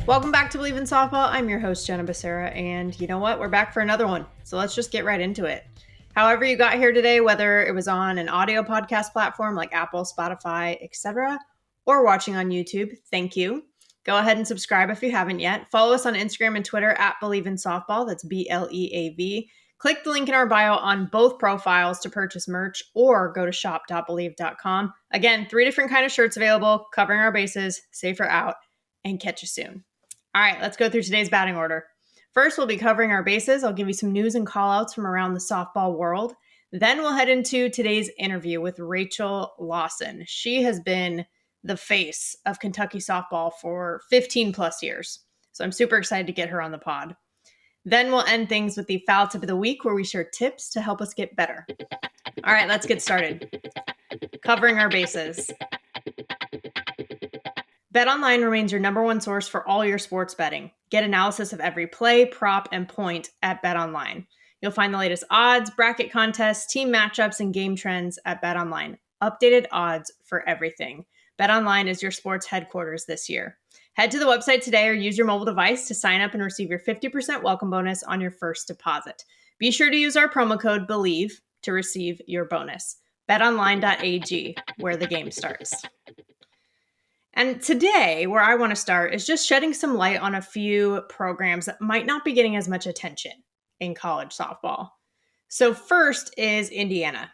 Welcome back to Bleav in Softball. I'm your host, Jenna Becerra, and you know what? We're back for another one. So let's just get right into it. However you got here today, whether it was on an audio podcast platform like Apple, Spotify, etc., or watching on YouTube, thank you. Go ahead and subscribe if you haven't yet. Follow us on Instagram and Twitter at Bleav in Softball. That's BLEAV. Click the link in our bio on both profiles to purchase merch or go to shop.bleav.com. Again, 3 different kind of shirts available, covering our bases, safer out, and catch you soon. All right, let's go through today's batting order. First, we'll be covering our bases. I'll give you some news and call-outs from around the softball world. Then we'll head into today's interview with Rachel Lawson. She has been the face of Kentucky softball for 15 plus years. So I'm super excited to get her on the pod. Then we'll end things with the foul tip of the week, where we share tips to help us get better. All right, let's get started. Covering our bases. BetOnline remains your number one source for all your sports betting. Get analysis of every play, prop, and point at BetOnline. You'll find the latest odds, bracket contests, team matchups, and game trends at BetOnline. Updated odds for everything. BetOnline is your sports headquarters this year. Head to the website today or use your mobile device to sign up and receive your 50% welcome bonus on your first deposit. Be sure to use our promo code BLEAV to receive your bonus. BetOnline.ag, where the game starts. And today, where I want to start is just shedding some light on a few programs that might not be getting as much attention in college softball. So first is Indiana.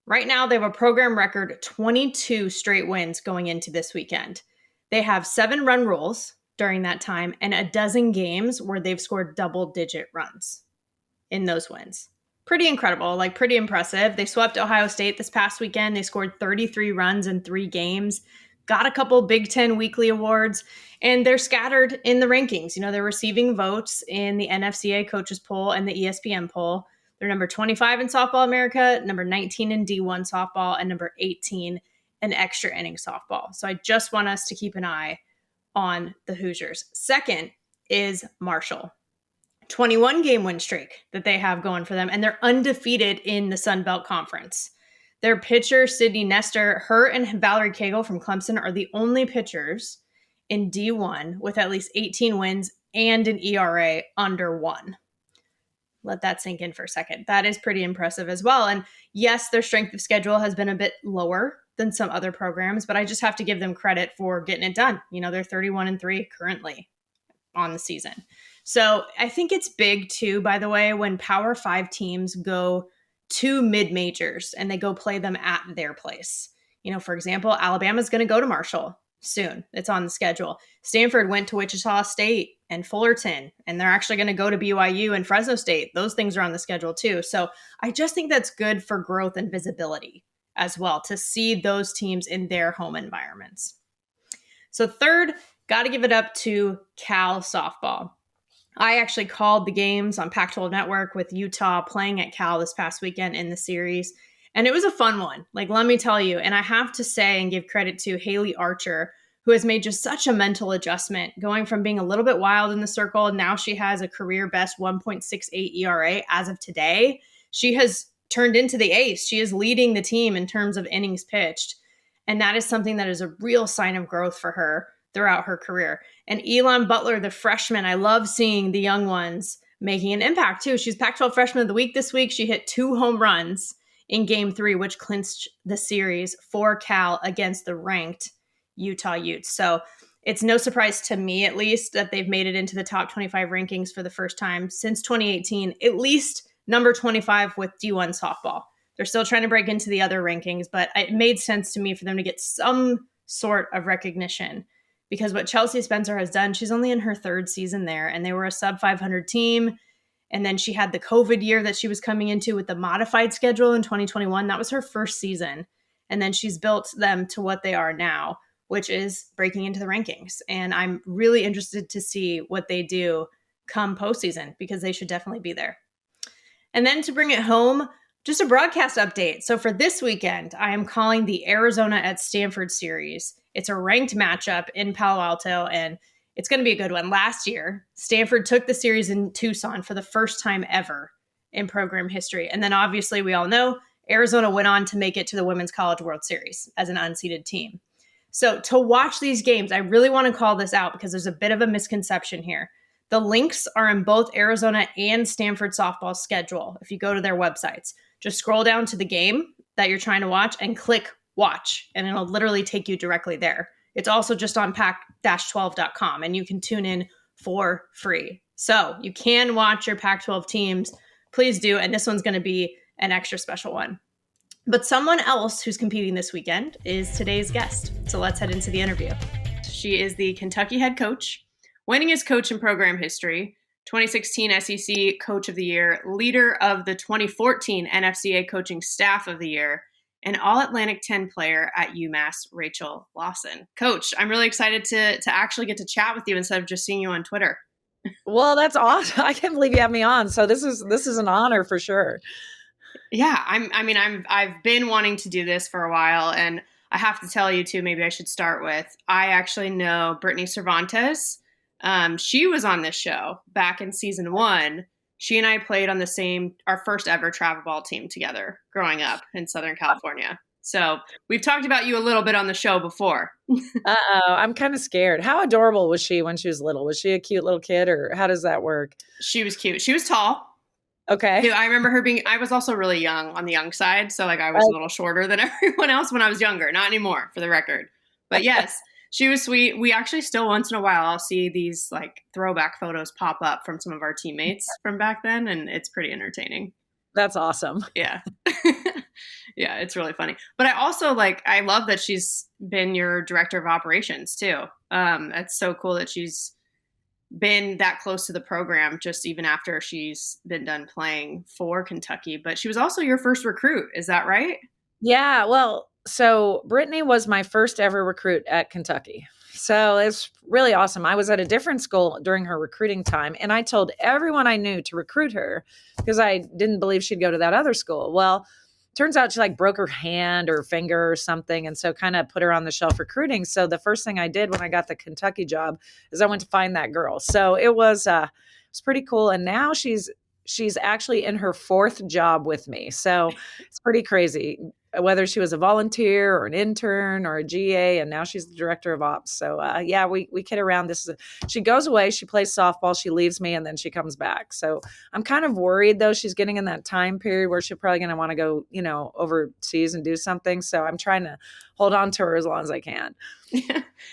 Right now, they have a program record 22 straight wins going into this weekend. They have 7 run rules during that time and a dozen games where they've scored double-digit runs in those wins. Pretty incredible, pretty impressive. They swept Ohio State this past weekend. They scored 33 runs in 3 games. Got a couple Big Ten weekly awards, and they're scattered in the rankings. You know, they're receiving votes in the NFCA coaches poll and the ESPN poll. They're number 25 in Softball America, number 19 in D1 softball, and number 18 in extra inning softball. So I just want us to keep an eye on the Hoosiers. Second is Marshall. 21 game win streak that they have going for them, and they're undefeated in the Sun Belt Conference. Their pitcher, Sydney Nestor, her and Valerie Cagle from Clemson are the only pitchers in D1 with at least 18 wins and an ERA under 1. Let that sink in for a second. That is pretty impressive as well. And yes, their strength of schedule has been a bit lower than some other programs, but I just have to give them credit for getting it done. You know, they're 31-3 currently on the season. So I think it's big too, by the way, when Power 5 teams go to mid-majors and they go play them at their place. You know, for example, Alabama's going to go to Marshall soon. It's on the schedule. Stanford went to Wichita State and Fullerton, and they're actually going to go to BYU and Fresno State. Those things are on the schedule too. So I just think that's good for growth and visibility as well, to see those teams in their home environments. So third, got to give it up to Cal softball. I actually called the games on Pac-12 Network with Utah playing at Cal this past weekend in the series, and it was a fun one. Let me tell you, and I have to say and give credit to Haley Archer, who has made just such a mental adjustment, going from being a little bit wild in the circle, and now she has a career best 1.68 ERA as of today. She has turned into the ace. She is leading the team in terms of innings pitched, and that is something that is a real sign of growth for her throughout her career. And Elon Butler, the freshman, I love seeing the young ones making an impact too. She's Pac-12 Freshman of the Week this week. She hit 2 home runs in Game 3, which clinched the series for Cal against the ranked Utah Utes. So it's no surprise to me, at least, that they've made it into the top 25 rankings for the first time since 2018, at least number 25 with D1 softball. They're still trying to break into the other rankings, but it made sense to me for them to get some sort of recognition. Because what Chelsea Spencer has done, she's only in her 3rd season there, and they were a sub 500 team. And then she had the COVID year that she was coming into with the modified schedule in 2021. That was her first season. And then she's built them to what they are now, which is breaking into the rankings. And I'm really interested to see what they do come postseason, because they should definitely be there. And then to bring it home, just a broadcast update. So for this weekend, I am calling the Arizona at Stanford series. It's a ranked matchup in Palo Alto, and it's going to be a good one. Last year, Stanford took the series in Tucson for the first time ever in program history. And then obviously we all know Arizona went on to make it to the Women's College World Series as an unseeded team. So to watch these games, I really want to call this out because there's a bit of a misconception here. The links are in both Arizona and Stanford softball schedule. If you go to their websites, just scroll down to the game that you're trying to watch and click watch, and it'll literally take you directly there. It's also just on pac-12.com, and you can tune in for free. So you can watch your Pac-12 teams. Please do. And this one's going to be an extra special one. But someone else who's competing this weekend is today's guest. So let's head into the interview. She is the Kentucky head coach, winningest coach in program history, 2016 SEC Coach of the Year, leader of the 2014 NFCA Coaching Staff of the Year, and All-Atlantic 10 player at UMass, Rachel Lawson. Coach, I'm really excited to actually get to chat with you instead of just seeing you on Twitter. Well, that's awesome. I can't believe you have me on. So this is an honor for sure. Yeah, I've been wanting to do this for a while, and I have to tell you too, maybe I should start with, I actually know Brittany Cervantes. She was on this show back in season 1. She and I played on our first ever travel ball team together growing up in Southern California. So we've talked about you a little bit on the show before. Uh-oh, I'm kind of scared. How adorable was she when she was little? Was she a cute little kid, or how does that work? She was cute. She was tall. Okay. I remember her I was also really young on the young side. So I was a little shorter than everyone else when I was younger. Not anymore, for the record. But yes, she was sweet. We actually still once in a while, I'll see these throwback photos pop up from some of our teammates from back then. And it's pretty entertaining. That's awesome. Yeah. Yeah, it's really funny. But I also I love that she's been your director of operations too. It's so cool that she's been that close to the program just even after she's been done playing for Kentucky. But she was also your first recruit. Is that right? Yeah. Well, so Brittany was my first ever recruit at Kentucky. So it's really awesome. I was at a different school during her recruiting time, and I told everyone I knew to recruit her because I didn't believe she'd go to that other school. Well, turns out she broke her hand or finger or something, and so kind of put her on the shelf recruiting. So the first thing I did when I got the Kentucky job is I went to find that girl. So it was pretty cool. And now she's actually in her 4th job with me. So it's pretty crazy, whether she was a volunteer or an intern or a GA, and now she's the director of ops. So yeah, we kid around. She goes away, she plays softball, she leaves me, and then she comes back. So I'm kind of worried though. She's getting in that time period where she's probably going to want to go, overseas and do something. So I'm trying to hold on to her as long as I can.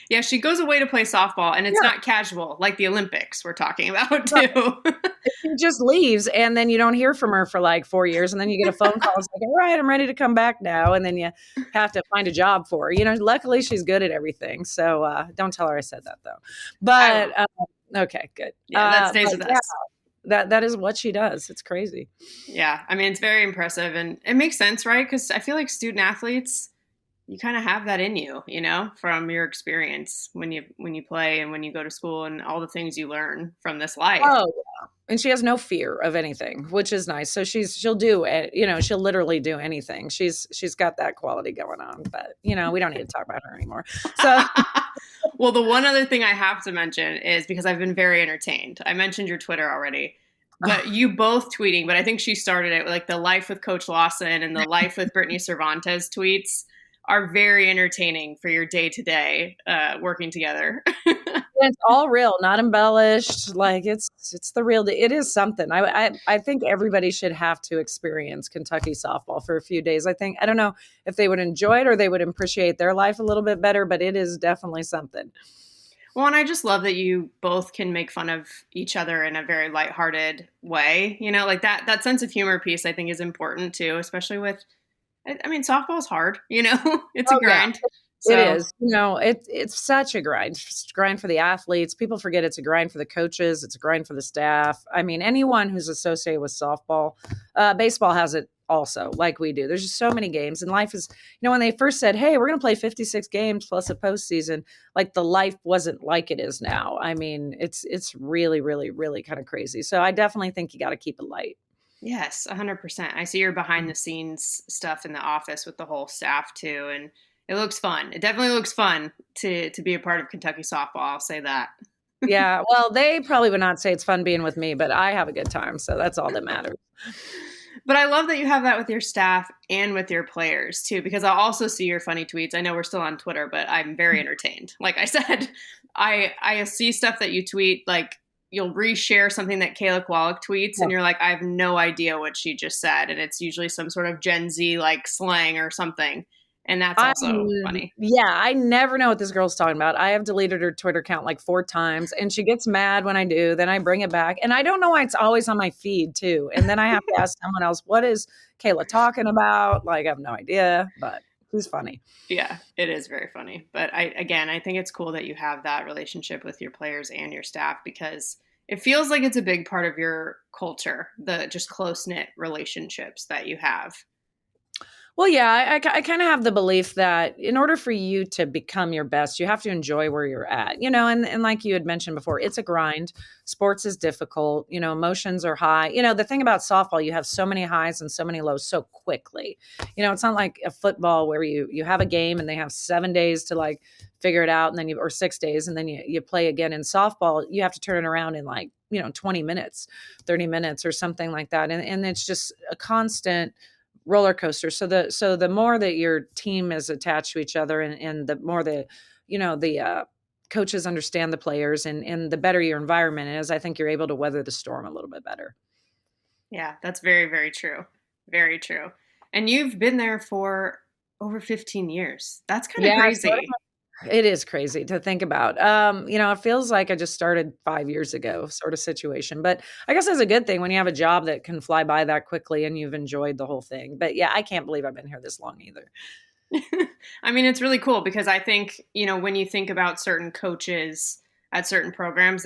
Yeah, she goes away to play softball, and it's not casual like the Olympics we're talking about too. She just leaves, and then you don't hear from her for 4 years, and then you get a phone call. It's all right, I'm ready to come back now, and then you have to find a job for her. Luckily she's good at everything, so don't tell her I said that though. But okay, good. Yeah, that stays with us. That is what she does. It's crazy. Yeah, it's very impressive, and it makes sense, right? Because I feel like student athletes, you kind of have that in you, from your experience when you play and when you go to school and all the things you learn from this life. Oh, yeah. And she has no fear of anything, which is nice. So she'll do it, she'll literally do anything. She's got that quality going on, but we don't need to talk about her anymore. So well, the one other thing I have to mention is, because I've been very entertained. I mentioned your Twitter already. But you both tweeting, but I think she started it with the Life with Coach Lawson and the Life with Brittany Cervantes tweets are very entertaining for your day-to-day working together. It's all real, not embellished. It's the real. It is something. I think everybody should have to experience Kentucky softball for a few days. I don't know if they would enjoy it or they would appreciate their life a little bit better, but it is definitely something. Well, and I just love that you both can make fun of each other in a very lighthearted way. That sense of humor piece I think is important too, especially with, softball's hard, it's a grind. Yeah. It is, it's such a grind. It's a grind for the athletes. People forget it's a grind for the coaches. It's a grind for the staff. Anyone who's associated with softball, baseball has it also, like we do. There's just so many games, and life is, when they first said, hey, we're going to play 56 games plus a postseason, the life wasn't like it is now. It's really, really, really kind of crazy. So I definitely think you got to keep it light. Yes, 100%. I see your behind the scenes stuff in the office with the whole staff too. And it looks fun. It definitely looks fun to be a part of Kentucky softball. I'll say that. Yeah. Well, they probably would not say it's fun being with me, but I have a good time. So that's all that matters. But I love that you have that with your staff and with your players too, because I'll also see your funny tweets. I know we're still on Twitter, but I'm very entertained. Like I said, I see stuff that you tweet, like you'll reshare something that Kayla Kowalik tweets, and you're like, I have no idea what she just said, and it's usually some sort of Gen Z like slang or something, and that's also funny. Yeah, I never know what this girl's talking about. I have deleted her Twitter account like 4 times, and she gets mad when I do. Then I bring it back, and I don't know why it's always on my feed too. And then I have to ask someone else, "What is Kayla talking about?" Like I have no idea, but she's funny. Yeah, it is very funny. But I think it's cool that you have that relationship with your players and your staff because it feels like it's a big part of your culture, the just close knit relationships that you have. Well, yeah, I kind of have the belief that in order for you to become your best, you have to enjoy where you're at, and like you had mentioned before, it's a grind. Sports is difficult, emotions are high. The thing about softball, you have so many highs and so many lows so quickly. It's not like a football where you have a game and they have 7 days to like figure it out and then or 6 days and then you play again. In softball, you have to turn it around in like, 20 minutes, 30 minutes or something like that. And it's just a constant roller coaster. So the more that your team is attached to each other and the more the coaches understand the players and the better your environment is, I think you're able to weather the storm a little bit better. Yeah, that's very, very true. Very true. And you've been there for over 15 years. That's kind of crazy. It is crazy to think about. It feels like I just started 5 years ago sort of situation, but I guess that's a good thing when you have a job that can fly by that quickly and you've enjoyed the whole thing. But yeah, I can't believe I've been here this long either. I mean, it's really cool because I think, when you think about certain coaches at certain programs,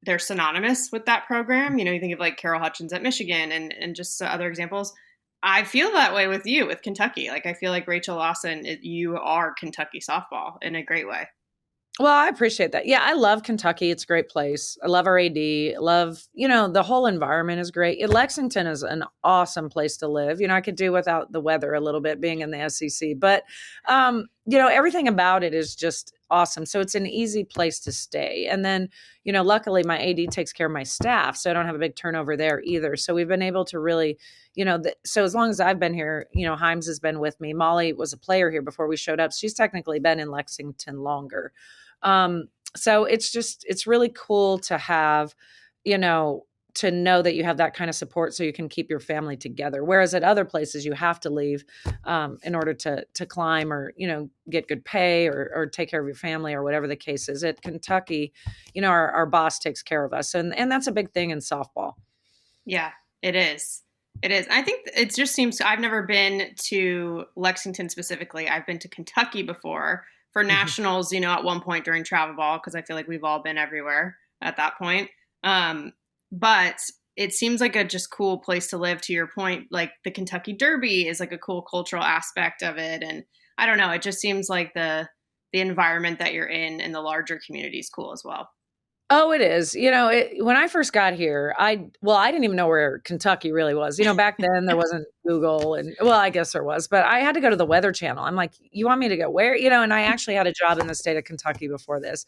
they're synonymous with that program. You think of like Carol Hutchins at Michigan and just other examples. I feel that way with you, with Kentucky. Like, I feel like Rachel Lawson, you are Kentucky softball in a great way. Well, I appreciate that. Yeah, I love Kentucky. It's a great place. I love our AD. I love, the whole environment is great. Lexington is an awesome place to live. I could do without the weather a little bit being in the SEC, but, everything about it is just awesome. So it's an easy place to stay. And then, luckily my AD takes care of my staff, so I don't have a big turnover there either. So we've been able to really, so as long as I've been here, Himes has been with me. Molly was a player here before we showed up. She's technically been in Lexington longer. So it's really cool to have, to know that you have that kind of support so you can keep your family together. Whereas at other places you have to leave, in order to climb or, get good pay or take care of your family or whatever the case is. At Kentucky, our boss takes care of us. And that's a big thing in softball. Yeah, it is. It is. I think it just seems, I've never been to Lexington specifically. I've been to Kentucky before for nationals, at one point during travel ball, because I feel like we've all been everywhere at that point. But it seems like a just cool place to live, to your point. Like the Kentucky Derby is like a cool cultural aspect of it. And I don't know, it just seems like the environment that you're in and the larger community is cool as well. Oh, it is. When I first got here, I didn't even know where Kentucky really was. Back then there wasn't Google and I guess there was, but I had to go to the Weather Channel. I'm like, you want me to go where? And I actually had a job in the state of Kentucky before this.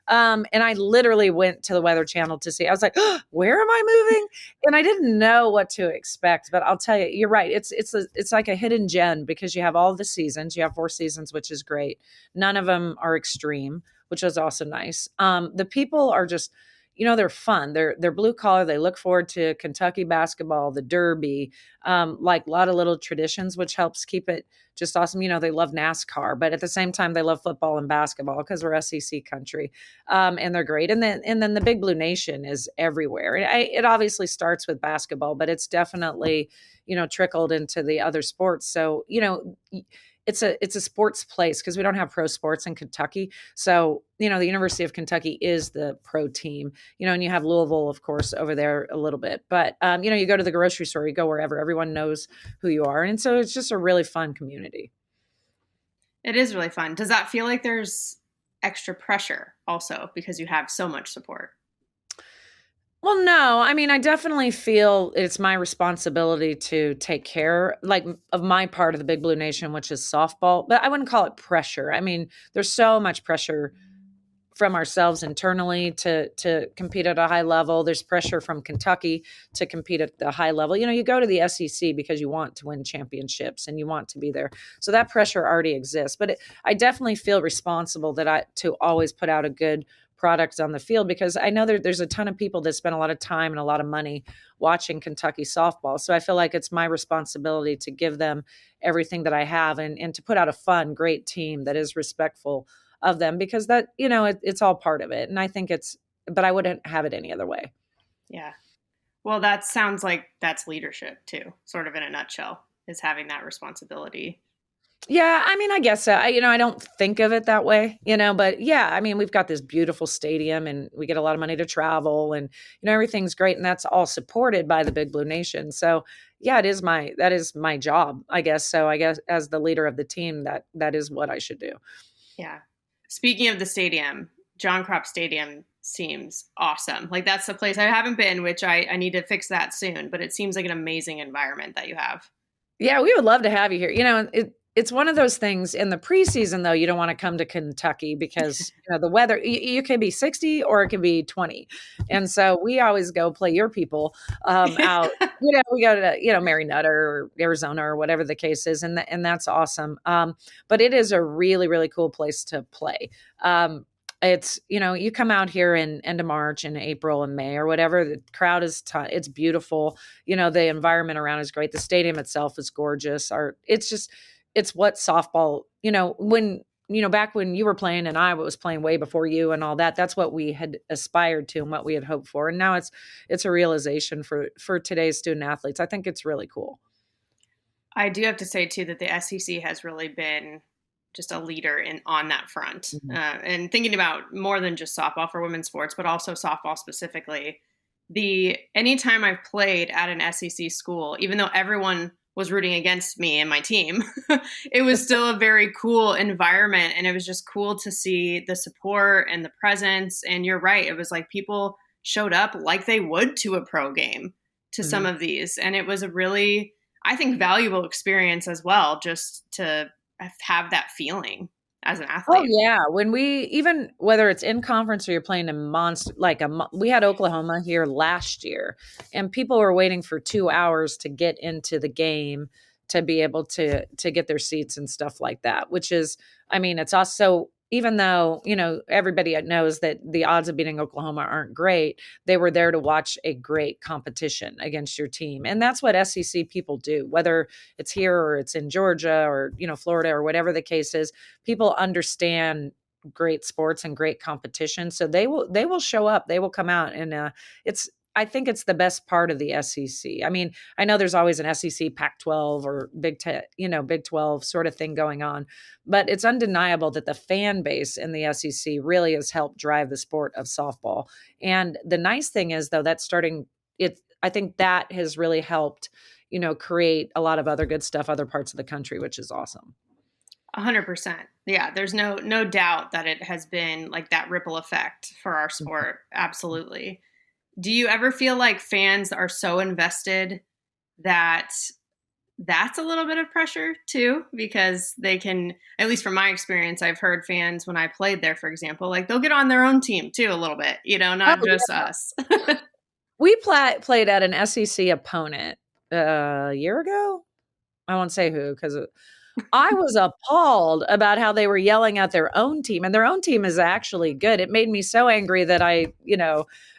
And I literally went to the Weather Channel to see. I was like, oh, where am I moving? And I didn't know what to expect, but I'll tell you, you're right. It's like a hidden gem because you have all the seasons. You have 4 seasons, which is great. None of them are extreme, which is also nice. The people are just, they're fun. They're blue collar. They look forward to Kentucky basketball, the Derby, like a lot of little traditions, which helps keep it just awesome. They love NASCAR, but at the same time, they love football and basketball because we're SEC country, and they're great. And then the Big Blue Nation is everywhere. It obviously starts with basketball, but it's definitely, trickled into the other sports. So, it's a sports place because we don't have pro sports in Kentucky. So, the University of Kentucky is the pro team, and you have Louisville, of course, over there a little bit. But, you go to the grocery store, you go wherever, everyone knows who you are. And so it's just a really fun community. It is really fun. Does that feel like there's extra pressure also because you have so much support? Well, no, I mean, I definitely feel it's my responsibility to take care of my part of the Big Blue Nation, which is softball, but I wouldn't call it pressure. I mean, there's so much pressure from ourselves internally to compete at a high level. There's pressure from Kentucky to compete at the high level. You go to the SEC because you want to win championships and you want to be there. So that pressure already exists. But I definitely feel responsible to always put out a good product on the field, because I know there's a ton of people that spend a lot of time and a lot of money watching Kentucky softball. So I feel like it's my responsibility to give them everything that I have, and to put out a fun, great team that is respectful of them, because that, it's all part of it. And I think but I wouldn't have it any other way. Yeah. Well, that sounds like that's leadership too, sort of in a nutshell, is having that responsibility. Yeah, I mean, I guess so. I don't think of it that way, but yeah, I mean, we've got this beautiful stadium and we get a lot of money to travel, and, everything's great. And that's all supported by the Big Blue Nation. So yeah, that is my job, I guess. So I guess as the leader of the team, that is what I should do. Yeah. Speaking of the stadium, John Crop Stadium seems awesome. Like, that's the place I haven't been, which I need to fix that soon, but it seems like an amazing environment that you have. Yeah, we would love to have you here. It's one of those things in the preseason, though. You don't want to come to Kentucky because the weather, you can be 60 or it can be 20. And so we always go play your people out. We go to, Mary Nutter or Arizona or whatever the case is. And that's awesome. But it is a really, really cool place to play. It's, you come out here in end of March and April and May or whatever, the crowd is it's beautiful. The environment around is great. The stadium itself is gorgeous. It's what softball, when, back when you were playing and I was playing way before you and all that, that's what we had aspired to and what we had hoped for. And now it's a realization for today's student athletes. I think it's really cool. I do have to say too that the SEC has really been just a leader on that front. Mm-hmm. And thinking about more than just softball for women's sports, but also softball specifically, anytime I've played at an SEC school, even though everyone was rooting against me and my team, it was still a very cool environment. And it was just cool to see the support and the presence. And you're right. It was like people showed up like they would to a pro game to some of these. And it was a really, I think, valuable experience as well, just to have that feeling as an athlete. Oh yeah, whether it's in conference or you're playing a monster, we had Oklahoma here last year, and people were waiting for 2 hours to get into the game to be able to get their seats and stuff like that. Which is, I mean, it's also, even though everybody knows that the odds of beating Oklahoma aren't great, they were there to watch a great competition against your team, and that's what SEC people do. Whether it's here or it's in Georgia or Florida or whatever the case is, people understand great sports and great competition, so they will show up. They will come out, and I think it's the best part of the SEC. I mean, I know there's always an SEC, Pac-12 or Big 10, Big 12 sort of thing going on, but it's undeniable that the fan base in the SEC really has helped drive the sport of softball. And the nice thing is, though, I think that has really helped, create a lot of other good stuff, other parts of the country, which is awesome. 100%. Yeah, there's no doubt that it has been like that ripple effect for our sport. Absolutely. Do you ever feel like fans are so invested that that's a little bit of pressure too? Because they can, at least from my experience, I've heard fans when I played there, for example, like they'll get on their own team too a little bit, not just us. We played at an SEC opponent a year ago. I won't say who, because I was appalled about how they were yelling at their own team, and their own team is actually good. It made me so angry that I,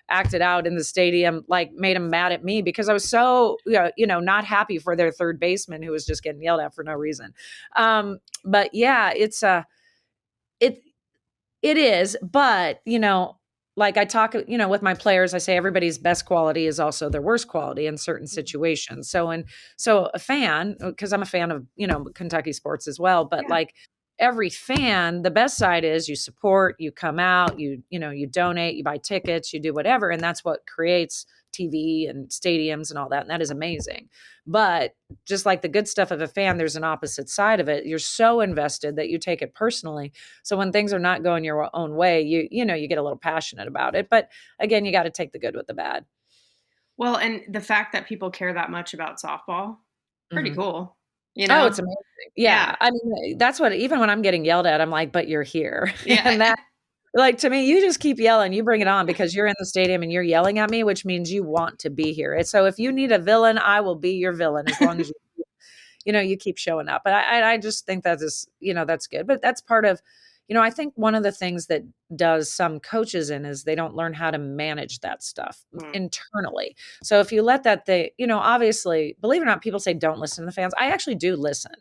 acted out in the stadium, like made them mad at me because I was so, not happy for their third baseman who was just getting yelled at for no reason. But yeah, it is, but like I talk, with my players, I say everybody's best quality is also their worst quality in certain situations. So a fan, because I'm a fan of, Kentucky sports as well, but like every fan, the best side is you support, you come out, you donate, you buy tickets, you do whatever. And that's what creates TV and stadiums and all that. And that is amazing. But just like the good stuff of a fan, there's an opposite side of it. You're so invested that you take it personally. So when things are not going your own way, you get a little passionate about it. But again, you got to take the good with the bad. Well, and the fact that people care that much about softball, pretty cool. Oh, it's amazing. Yeah. I mean, that's what, even when I'm getting yelled at, I'm like, but you're here. Yeah. And Like, to me, you just keep yelling, you bring it on because you're in the stadium and you're yelling at me, which means you want to be here. And so if you need a villain, I will be your villain as long as you keep showing up. But I just think that is, that's good. But that's part of, I think one of the things that does some coaches in is they don't learn how to manage that stuff Mm. internally. So if you let that, obviously, believe it or not, people say don't listen to the fans. I actually do listen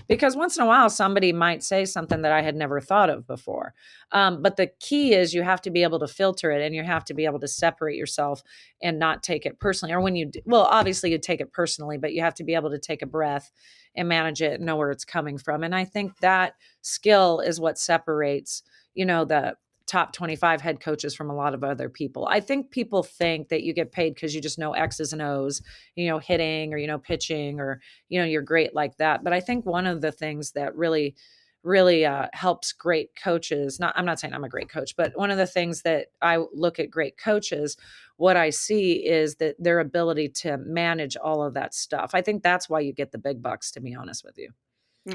because once in a while somebody might say something that I had never thought of before. But the key is you have to be able to filter it and you have to be able to separate yourself and not take it personally. Or when well, obviously you take it personally, but you have to be able to take a breath and manage it and know where it's coming from. And I think that skill is what separates, the top 25 head coaches from a lot of other people. I think people think that you get paid because you just know X's and O's, hitting or, pitching or, you're great like that. But I think one of the things that really helps great coaches, I'm not saying I'm a great coach, but one of the things that I look at great coaches, what I see is that their ability to manage all of that stuff. I think that's why you get the big bucks, to be honest with you.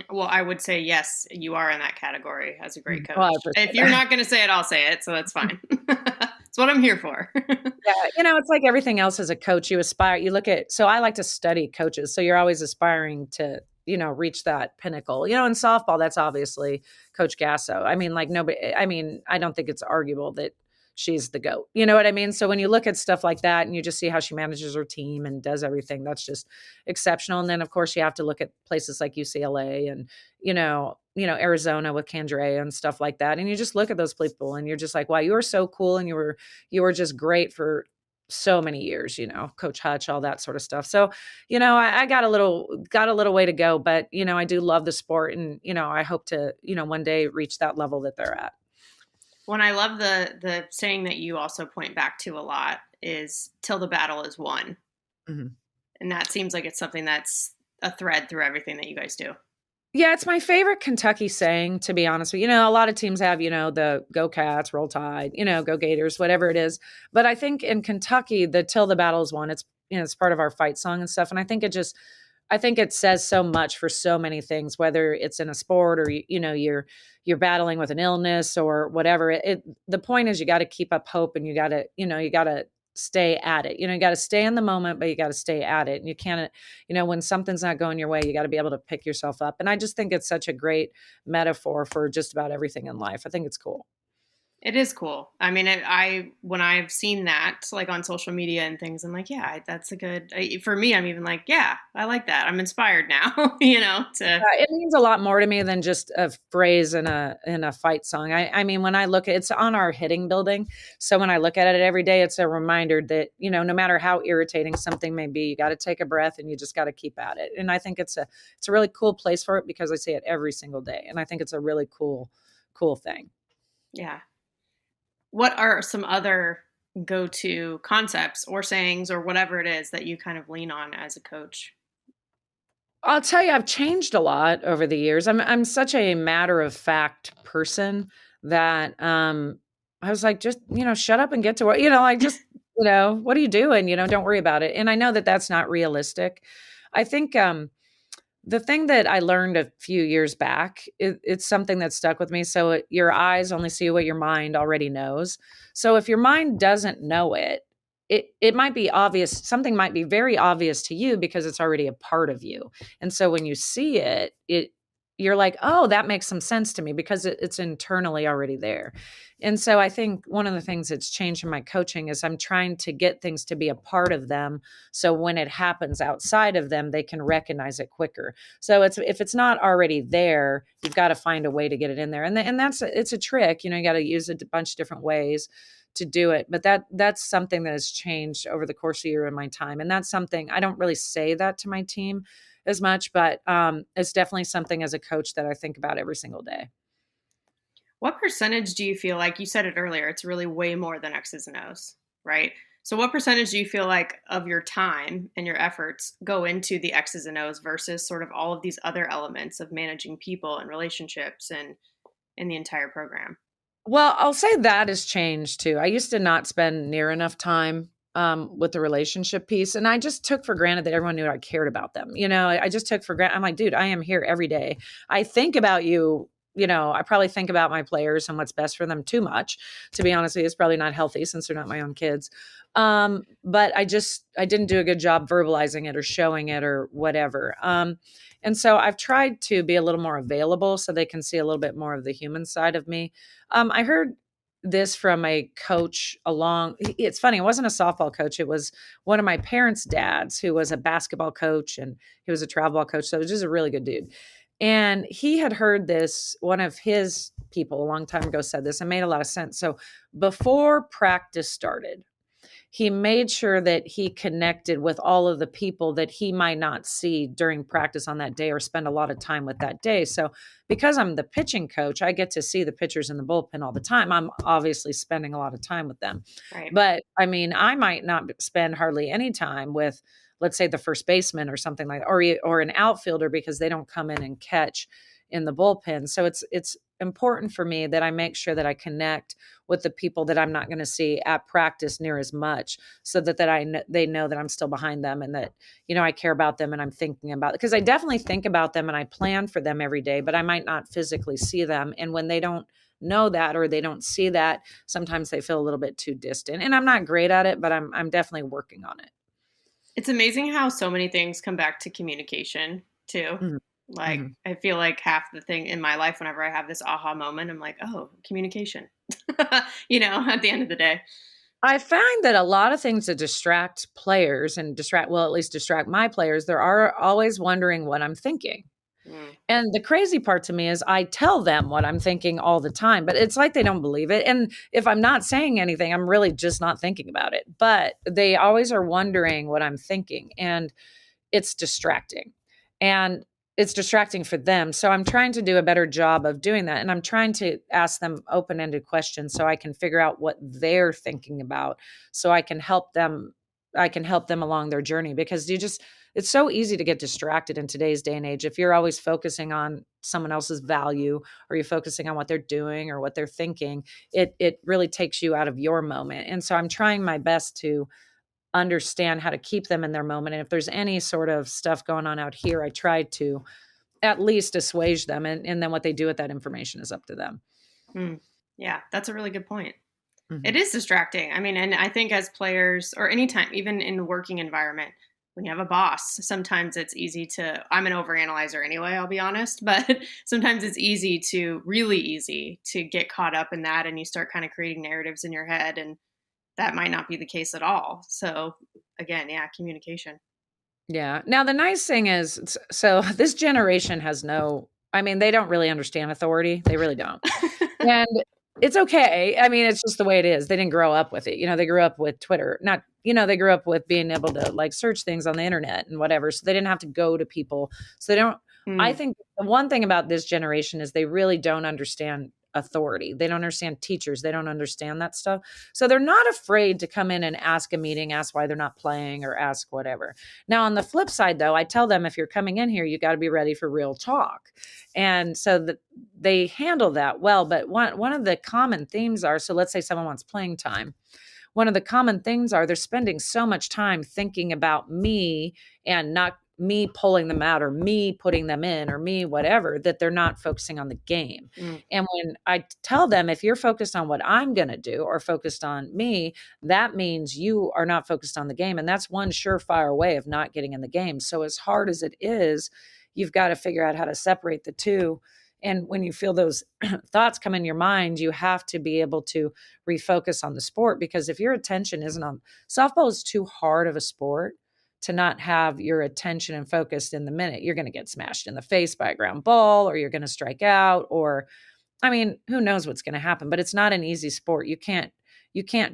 Well, I would say yes, you are in that category as a great Well, I coach. appreciate If you're that. not going to say it, I'll say it. So that's fine. That's what I'm here for. Yeah, it's like everything else as a coach, you aspire, so I like to study coaches. So you're always aspiring to, reach that pinnacle. In softball, that's obviously Coach Gasso. I mean, like nobody, I don't think it's arguable that she's the GOAT. You know what I mean? So when you look at stuff like that and you just see how she manages her team and does everything, that's just exceptional. And then of course you have to look at places like UCLA and, Arizona with Candrea and stuff like that. And you just look at those people and you're just like, wow, you were so cool. And you were just great for so many years, Coach Hutch, all that sort of stuff. So, I got a little way to go, but, I do love the sport and, I hope to, one day reach that level that they're at. When I love the saying that you also point back to a lot is till the battle is won. Mm-hmm. And that seems like it's something that's a thread through everything that you guys do. Yeah, it's my favorite Kentucky saying, to be honest with you. A lot of teams have, the go Cats, roll Tide, go Gators, whatever it is. But I think in Kentucky, the till the battle is won, it's, it's part of our fight song and stuff. And I think it says so much for so many things, whether it's in a sport or, you're battling with an illness or whatever. The point is you got to keep up hope and you got to stay at it. You got to stay in the moment, but you got to stay at it. And you can't, when something's not going your way, you got to be able to pick yourself up. And I just think it's such a great metaphor for just about everything in life. I think it's cool. It is cool. I mean, when I've seen that like on social media and things, I'm like, yeah, that's a good. For me, I'm even like, yeah, I like that. I'm inspired now. It means a lot more to me than just a phrase in a fight song. I mean, when I look at it's on our hitting building, so when I look at it every day, it's a reminder that no matter how irritating something may be, you got to take a breath and you just got to keep at it. And I think it's a really cool place for it because I see it every single day, and I think it's a really cool thing. Yeah. What are some other go-to concepts or sayings or whatever it is that you kind of lean on as a coach? I'll tell you, I've changed a lot over the years. I'm such a matter of fact person that I was like, just shut up and get to work. Like just what are you doing? Don't worry about it. And I know that that's not realistic. I think the thing that I learned a few years back, it's something that stuck with me. So your eyes only see what your mind already knows. So if your mind doesn't know it might be obvious. Something might be very obvious to you because it's already a part of you. And so when you see you're like, oh, that makes some sense to me because it's internally already there. And so I think one of the things that's changed in my coaching is I'm trying to get things to be a part of them. So when it happens outside of them, they can recognize it quicker. So if it's not already there, you've got to find a way to get it in there. And it's a trick, you got to use it a bunch of different ways to do it. But that's something that has changed over the course of the year in my time. And that's something I don't really say that to my team as much, but it's definitely something as a coach that I think about every single day. What percentage do you feel like, you said it earlier, it's really way more than X's and O's, right? So what percentage do you feel like of your time and your efforts go into the X's and O's versus sort of all of these other elements of managing people and relationships and in the entire program? Well, I'll say that has changed too. I used to not spend near enough time with the relationship piece. And I just took for granted that everyone knew I cared about them. I just took for granted. I'm like, dude, I am here every day. I think about you I probably think about my players and what's best for them too much. To be honest with you, it's probably not healthy since they're not my own kids. But I didn't do a good job verbalizing it or showing it or whatever. And so I've tried to be a little more available so they can see a little bit more of the human side of me. I heard this from a coach it's funny, it wasn't a softball coach. It was one of my parents' dads who was a basketball coach, and he was a travel ball coach. So it was just a really good dude. And he had heard this, one of his people a long time ago said this, and made a lot of sense. So before practice started, he made sure that he connected with all of the people that he might not see during practice on that day or spend a lot of time with that day. So because I'm the pitching coach, I get to see the pitchers in the bullpen all the time. I'm obviously spending a lot of time with them. Right. But I mean, I might not spend hardly any time with, let's say, the first baseman or something like that, or an outfielder, because they don't come in and catch in the bullpen. So it's important for me that I make sure that I connect with the people that I'm not going to see at practice near as much, so that they know that I'm still behind them, and that, I care about them, and I'm thinking about it. Because I definitely think about them and I plan for them every day, but I might not physically see them. And when they don't know that, or they don't see that, sometimes they feel a little bit too distant. And I'm not great at it, but I'm definitely working on it. It's amazing how so many things come back to communication too. Mhm. Like, Mhm. I feel like half the thing in my life, whenever I have this aha moment, I'm like, oh, communication, at the end of the day. I find that a lot of things that distract players and at least distract my players, they're always wondering what I'm thinking. Mm. And the crazy part to me is I tell them what I'm thinking all the time, but it's like they don't believe it. And if I'm not saying anything, I'm really just not thinking about it. But they always are wondering what I'm thinking, and it's distracting. And it's distracting for them. So I'm trying to do a better job of doing that. And I'm trying to ask them open-ended questions so I can figure out what they're thinking about, so I can help them along their journey. Because it's so easy to get distracted in today's day and age. If you're always focusing on someone else's value, or you're focusing on what they're doing or what they're thinking, it really takes you out of your moment. And so I'm trying my best to understand how to keep them in their moment. And if there's any sort of stuff going on out here, I try to at least assuage them. And then what they do with that information is up to them. Mm. Yeah, that's a really good point. It Mhm. is distracting. I mean, and I think as players, or anytime, even in the working environment, when you have a boss, sometimes it's easy I'm an overanalyzer anyway, I'll be honest, but sometimes it's really easy to get caught up in that, and you start kind of creating narratives in your head, and that might not be the case at all. So again, yeah, communication. Yeah. Now, the nice thing is, so this generation they don't really understand authority. They really don't. And it's okay. I mean, it's just the way it is. They didn't grow up with it. They grew up with Twitter. Not, they grew up with being able to like search things on the internet and whatever. So they didn't have to go to people. So they don't, I Mm. think the one thing about this generation is they really don't understand authority. They don't understand teachers. They don't understand that stuff. So they're not afraid to come in and ask a meeting, ask why they're not playing, or ask whatever. Now, on the flip side, though, I tell them, if you're coming in here, you got to be ready for real talk. And so that they handle that well. But one of the common themes are, so let's say someone wants playing time. One of the common things are they're spending so much time thinking about me, and not me pulling them out, or me putting them in, or me whatever, that they're not focusing on the game. Mm. And when I tell them, if you're focused on what I'm going to do, or focused on me, that means you are not focused on the game. And that's one surefire way of not getting in the game. So as hard as it is, you've got to figure out how to separate the two. And when you feel those thoughts come in your mind, you have to be able to refocus on the sport. Because if your attention isn't on softball, is too hard of a sport to not have your attention and focus in the minute. You're going to get smashed in the face by a ground ball, or you're going to strike out, or who knows what's going to happen. But it's not an easy sport. You can't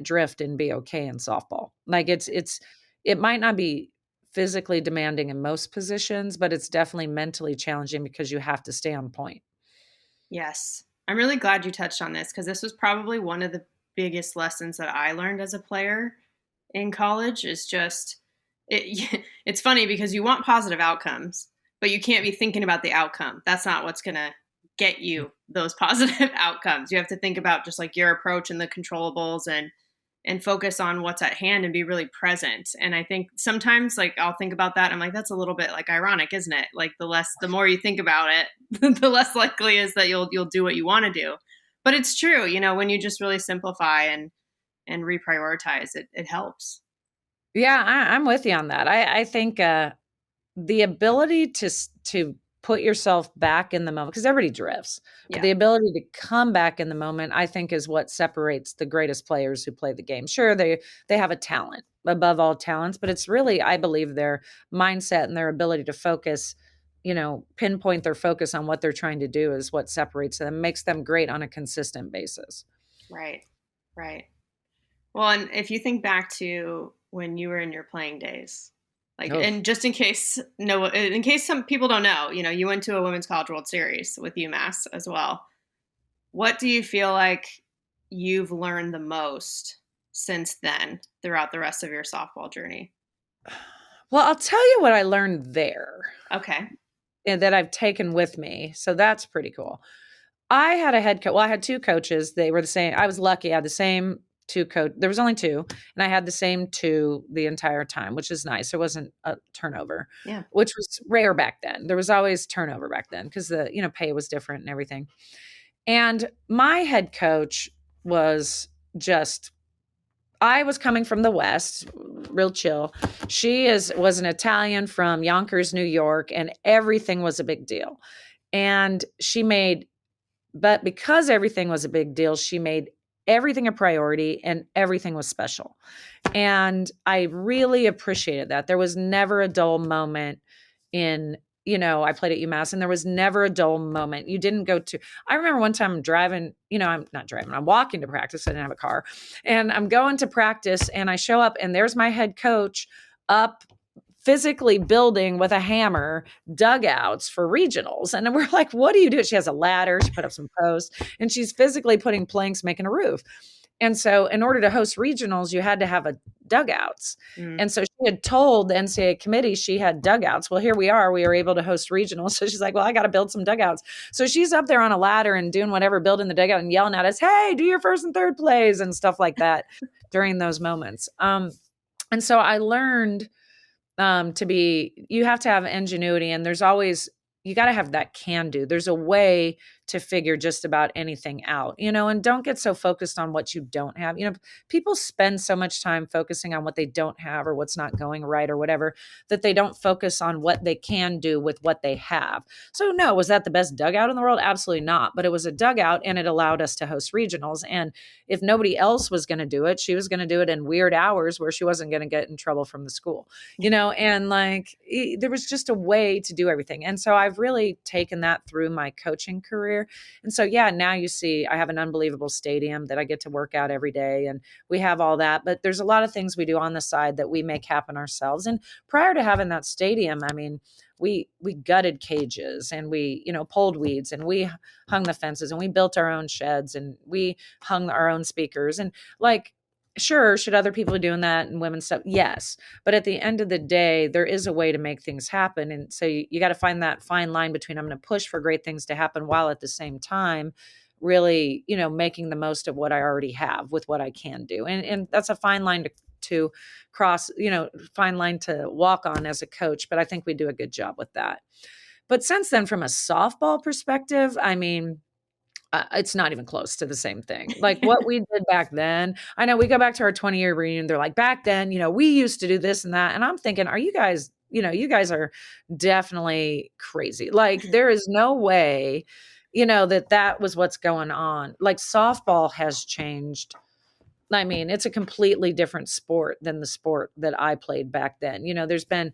drift and be okay in softball. Like it might not be physically demanding in most positions, but it's definitely mentally challenging, because you have to stay on point. Yes. I'm really glad you touched on this, because this was probably one of the biggest lessons that I learned as a player in college. Is just it's funny because you want positive outcomes, but you can't be thinking about the outcome. That's not what's going to get you those positive outcomes. You have to think about just like your approach and the controllables, and and focus on what's at hand and be really present. And I think sometimes like I'll think about that. I'm like, that's a little bit like ironic, isn't it? Like the more you think about it, the less likely is that you'll do what you want to do. But it's true, when you just really simplify and reprioritize, it helps. Yeah, I'm with you on that. I think the ability to put yourself back in the moment, because everybody drifts, but Yeah. the ability to come back in the moment, I think, is what separates the greatest players who play the game. Sure, they have a talent above all talents, but it's really, I Bleav, their mindset and their ability to focus, pinpoint their focus on what they're trying to do is what separates them, makes them great on a consistent basis. Right. Right. Well, and if you think back to when you were in your playing days, like, Oh, and just in case no, in case some people don't know, you went to a Women's College World Series with UMass as well. What do you feel like you've learned the most since then throughout the rest of your softball journey? well, I'll tell you what I learned there Okay. and that I've taken with me. So that's pretty cool. I had a head coach. Well, I had two coaches. They were the same. I was lucky. I had the same two coach. There was only two, and I had the same two the entire time, which is nice. There wasn't a turnover, Yeah. which was rare back then. There was always turnover back then because the pay was different and everything. And my head coach was just. I was coming from the West, real chill. Was an Italian from Yonkers, New York, and everything was a big deal. And but because everything was a big deal, she made everything a priority and everything was special. And I really appreciated that. There was never a dull moment in, I played at UMass and there was never a dull moment. You didn't I remember one time I'm driving, I'm not driving, I'm walking to practice. I didn't have a car and I'm going to practice and I show up and there's my head coach up physically building with a hammer dugouts for regionals. And we're like, what do you do? She has a ladder, she put up some posts, and she's physically putting planks, making a roof. And so in order to host regionals, you had to have a dugouts. Mm. And so she had told the NCAA committee she had dugouts. Well, here we are were able to host regionals. So she's like, well, I got to build some dugouts. So she's up there on a ladder and doing whatever, building the dugout and yelling at us, hey, do your first and third plays and stuff like that during those moments. And so I learned you have to have ingenuity, and you got to have that can do. There's a way to figure just about anything out, and don't get so focused on what you don't have. People spend so much time focusing on what they don't have or what's not going right or whatever, that they don't focus on what they can do with what they have. So no, was that the best dugout in the world? Absolutely not. But it was a dugout and it allowed us to host regionals. And if nobody else was going to do it, she was going to do it in weird hours where she wasn't going to get in trouble from the school, and there was just a way to do everything. And so I've really taken that through my coaching career. And so, yeah, now you see I have an unbelievable stadium that I get to work out every day and we have all that. But there's a lot of things we do on the side that we make happen ourselves. And prior to having that stadium, I mean, we gutted cages and we, pulled weeds and we hung the fences and we built our own sheds and we hung our own speakers. And sure, should other people be doing that and women's stuff? Yes. But at the end of the day, there is a way to make things happen. And so you got to find that fine line between I'm going to push for great things to happen while at the same time really, making the most of what I already have with what I can do. And that's a fine line to cross, fine line to walk on as a coach. But I think we do a good job with that. But since then, from a softball perspective, I mean, it's not even close to the same thing. Like what we did back then. I know we go back to our 20-year reunion. They're like, back then, we used to do this and that. And I'm thinking, are you guys, you guys are definitely crazy. Like there is no way, that was what's going on. Like softball has changed. I mean, it's a completely different sport than the sport that I played back then. There's been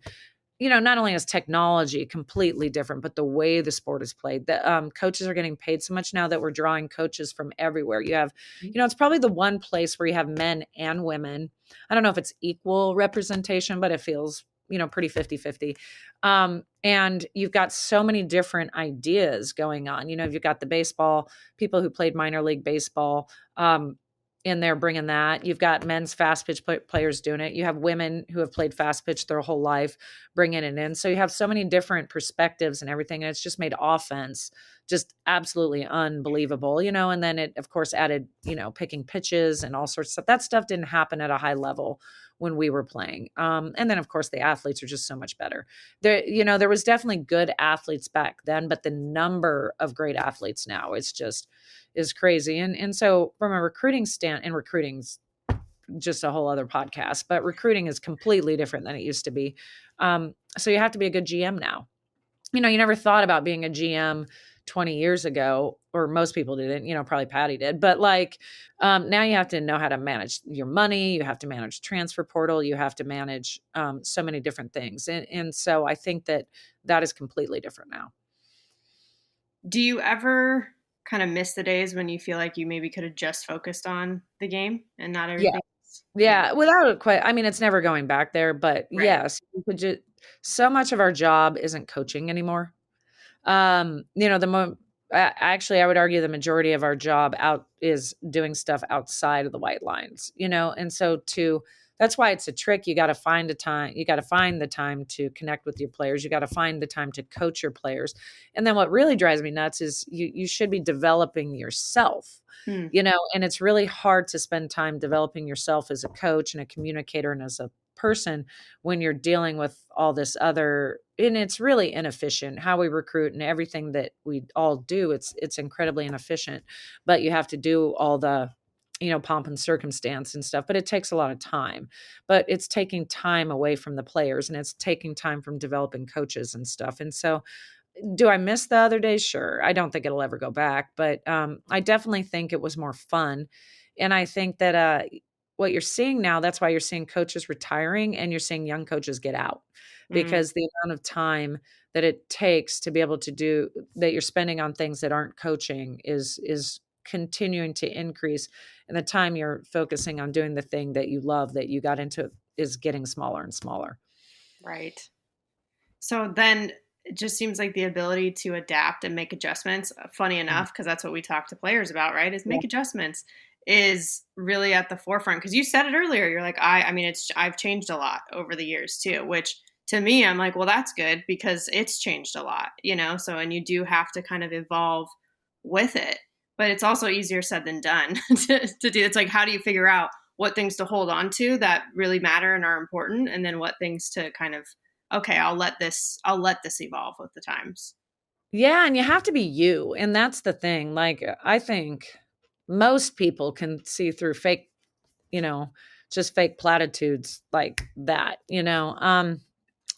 not only is technology completely different, but the way the sport is played, the coaches are getting paid so much now that we're drawing coaches from everywhere. You have, it's probably the one place where you have men and women. I don't know if it's equal representation, but it feels, pretty 50-50. And you've got so many different ideas going on. You've got the baseball, people who played minor league baseball, in there bringing that. You've got men's fast pitch players doing it. You have women who have played fast pitch their whole life bringing it in. So you have so many different perspectives and everything. And it's just made offense just absolutely unbelievable, and then it of course added, picking pitches and all sorts of stuff. That stuff didn't happen at a high level when we were playing. And then of course the athletes are just so much better. There was definitely good athletes back then, but the number of great athletes now is crazy. And so from a recruiting and recruiting's just a whole other podcast, but recruiting is completely different than it used to be. So you have to be a good GM now. You never thought about being a GM 20 years ago, or most people didn't, probably Patty did, but now you have to know how to manage your money. You have to manage transfer portal. You have to manage so many different things. And so I think that is completely different now. Do you ever kind of miss the days when you feel like you maybe could have just focused on the game and not everything? Yeah. Without quite, it's never going back there, but right. Yes, you could just, so much of our job isn't coaching anymore. Actually, I would argue the majority of our job is doing stuff outside of the white lines, and so that's why it's a trick. You got to find the time to connect with your players. You got to find the time to coach your players. And then what really drives me nuts is you should be developing yourself, and it's really hard to spend time developing yourself as a coach and a communicator and as a person when you're dealing with all this other, and it's really inefficient how we recruit and everything that we all do. It's incredibly inefficient, but you have to do all the, pomp and circumstance and stuff, but it takes a lot of time. But it's taking time away from the players, and it's taking time from developing coaches and stuff. And so do I miss the other days? Sure. I don't think it'll ever go back, but I definitely think it was more fun. And I think that what you're seeing now, that's why you're seeing coaches retiring and you're seeing young coaches get out, because the amount of time that it takes to be able to do that you're spending on things that aren't coaching is continuing to increase. And the time you're focusing on doing the thing that you love, that you got into, is getting smaller and smaller. Right. So then it just seems like the ability to adapt and make adjustments, funny enough, because that's what we talk to players about, right? Is make adjustments is really at the forefront. Because you said it earlier, you're like, I've changed a lot over the years too, which to me, I'm like, well, that's good because it's changed a lot, so, and you do have to kind of evolve with it, but it's also easier said than done to do. It's like, how do you figure out what things to hold on to that really matter and are important, and then what things to kind of, okay, I'll let this evolve with the times. Yeah. And you have to be you. And that's the thing. I think most people can see through fake, just fake platitudes like that,